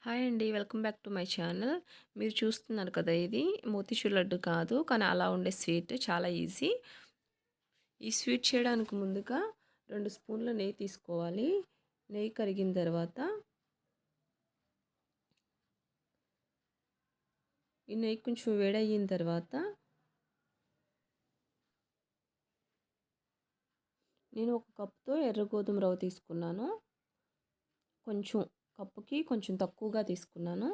Hi అండి. Welcome back to my channel. మీరు చూస్తున్నారు కదా! ఇది మోతీచూర్ లడ్డు కాదు. కానీ అలా ఉండే స్వీట్ చాలా ఈజీ. ఈ స్వీట్ చేయడానికి ముందుగా 2 స్పూన్ల నెయ్యి తీసుకోవాలి. నెయ్యి కరిగిన తర్వాత ఈ నెయ్యి కొంచెం వేడయిన తర్వాత నేను ఒక కప్‌తో ఎర్ర గోధుమ రవ్వ తీసుకున్నాను. కొంచెం కప్పుకి కొంచెం తక్కువగా తీసుకున్నాను.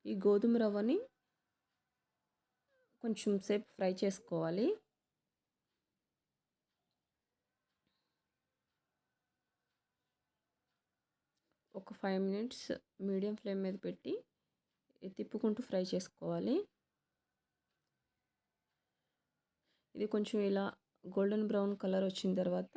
ఈ గోధుమ రవ్వని కొంచెం సేపు ఫ్రై చేసుకోవాలి. ఒక 5 మినిట్స్ మీడియం ఫ్లేమ్ మీద పెట్టి తిప్పుకుంటూ ఫ్రై చేసుకోవాలి. ఇది కొంచెం ఇలా గోల్డెన్ బ్రౌన్ కలర్ వచ్చిన తర్వాత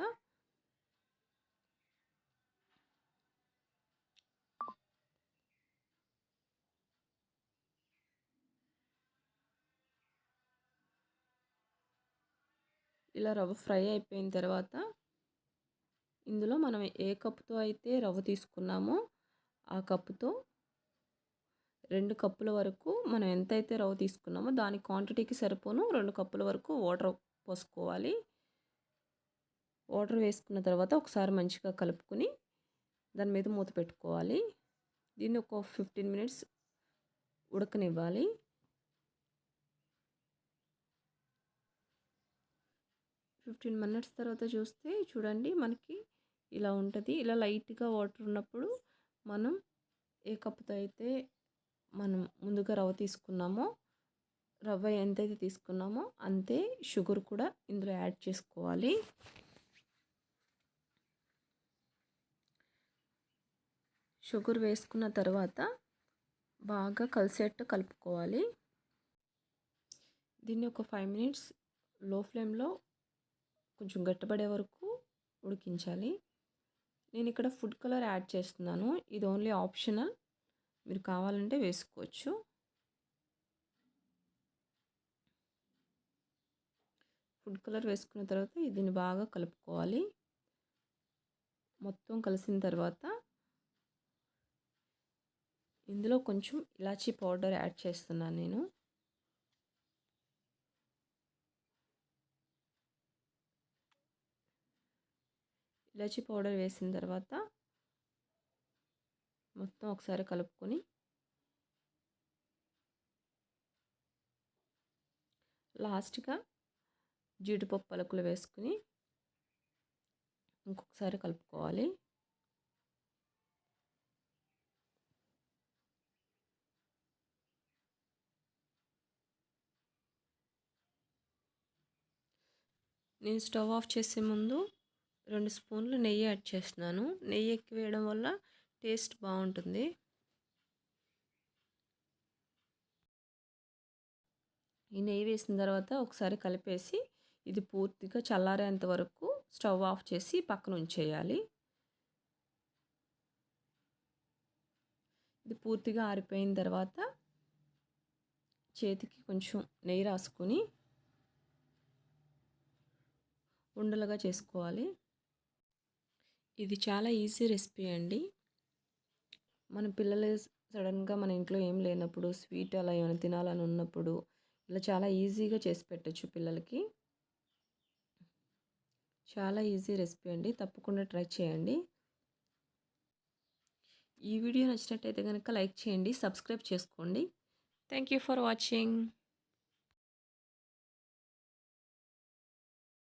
ఇలా రవ్వ ఫ్రై అయిపోయిన తర్వాత ఇందులో మనం ఏ కప్పుతో అయితే రవ్వ తీసుకున్నామో ఆ కప్పుతో 2 కప్పుల వరకు మనం ఎంతైతే రవ్వ తీసుకున్నామో దాని క్వాంటిటీకి సరిపోను 2 కప్పుల వరకు వాటర్ పోసుకోవాలి. వాటర్ వేసుకున్న తర్వాత ఒకసారి మంచిగా కలుపుకొని దాని మీద మూత పెట్టుకోవాలి. దీన్ని ఒక 15 మినిట్స్ ఉడకనివ్వాలి. 15 మినిట్స్ తర్వాత చూస్తే చూడండి మనకి ఇలా ఉంటుంది. ఇలా లైట్గా వాటర్ ఉన్నప్పుడు మనం ఏ కప్పుతో అయితే మనం ముందుగా రవ్వ తీసుకున్నామో రవ్వ ఎంతైతే తీసుకున్నామో అంతే షుగర్ కూడా ఇందులో యాడ్ చేసుకోవాలి. షుగర్ వేసుకున్న తర్వాత బాగా కలిసేట్టు కలుపుకోవాలి. దీన్ని ఒక 5 మినిట్స్ లో ఫ్లేమ్లో కొంచెం గట్టిపడే వరకు ఉడికించాలి. నేను ఇక్కడ ఫుడ్ కలర్ యాడ్ చేస్తున్నాను. ఇది ఓన్లీ ఆప్షనల్. మీరు కావాలంటే వేసుకోవచ్చు. ఫుడ్ కలర్ వేసుకున్న తర్వాత దీన్ని బాగా కలుపుకోవాలి. మొత్తం కలిసిన తర్వాత ఇందులో కొంచెం ఇలాచీ పౌడర్ యాడ్ చేస్తున్నాను నేను. ఇలాచీ పౌడర్ వేసిన తర్వాత మొత్తం ఒకసారి కలుపుకొని లాస్ట్గా జీడిపప్పు పలుకులు వేసుకుని ఇంకొకసారి కలుపుకోవాలి. నేను స్టవ్ ఆఫ్ చేసే ముందు 2 స్పూన్లు నెయ్యి యాడ్ చేస్తున్నాను. నెయ్యి ఎక్కువ వేయడం వల్ల టేస్ట్ బాగుంటుంది. ఈ నెయ్యి వేసిన తర్వాత ఒకసారి కలిపేసి ఇది పూర్తిగా చల్లారేంత వరకు స్టవ్ ఆఫ్ చేసి పక్కన ఉంచేయాలి. ఇది పూర్తిగా ఆరిపోయిన తర్వాత చేతికి కొంచెం నెయ్యి రాసుకొని ఉండలుగా చేసుకోవాలి. ఇది చాలా ఈజీ రెసిపీ అండి. మన పిల్లలు సడన్గా మన ఇంట్లో ఏం లేనప్పుడు స్వీట్ అలా ఏమైనా తినాలని ఉన్నప్పుడు ఇలా చాలా ఈజీగా చేసి పెట్టచ్చు పిల్లలకి. చాలా ఈజీ రెసిపీ అండి. తప్పకుండా ట్రై చేయండి. ఈ వీడియో నచ్చినట్టయితే కనుక లైక్ చేయండి, సబ్స్క్రైబ్ చేసుకోండి. Thank you for watching.